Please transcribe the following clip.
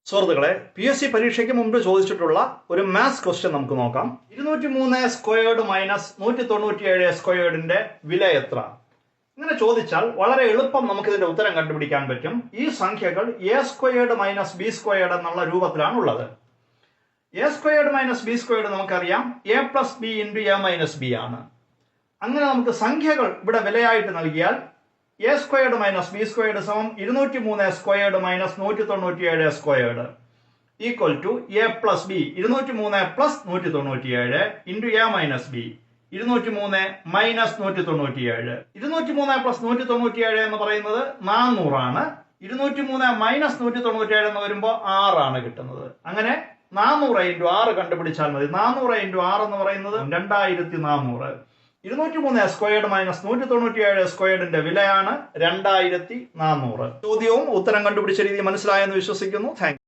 സുഹൃത്തുക്കളെ, PSC പരീക്ഷയ്ക്ക് മുമ്പ് ചോദിച്ചിട്ടുള്ള ഒരു മാത്സ് ക്വസ്റ്റ്യൻ നമുക്ക് നോക്കാം. 203 സ്ക്വയേർഡ് മൈനസ് 197 സ്ക്വയേർഡിന്റെ വില എത്ര? ഇങ്ങനെ ചോദിച്ചാൽ വളരെ എളുപ്പം നമുക്ക് ഇതിന്റെ ഉത്തരം കണ്ടുപിടിക്കാൻ പറ്റും. ഈ സംഖ്യകൾ A squared minus B squared എന്നുള്ള രൂപത്തിലാണ് ഉള്ളത്. A squared minus B squared നമുക്കറിയാം A plus B into A minus B ആണ്. അങ്ങനെ നമുക്ക് സംഖ്യകൾ ഇവിടെ വിലയായിട്ട് നൽകിയാൽ A squared minus B squared സമം 203 squared minus 197 squared equal to A plus B 203 plus 197 into A minus B 203 minus 197. 203 plus 197 എന്ന് പറയുന്നത് 400 ആണ്. 203 മൈനസ് 197 എന്ന് വരുമ്പോൾ 6 ആണ് കിട്ടുന്നത്. അങ്ങനെ 400 ഇൻറ്റു 6 കണ്ടുപിടിച്ചാൽ മതി. 400 ഇൻറ്റു 6 എന്ന് പറയുന്നത് 2400. 203 സ്ക്വയേർഡ് മൈനസ് 197 സ്ക്വയേർഡിന്റെ വിലയാണ് 2400. ചോദ്യവും ഉത്തരം കണ്ടുപിടിച്ച രീതി മനസ്സിലായെന്ന് വിശ്വസിക്കുന്നു. Thank you.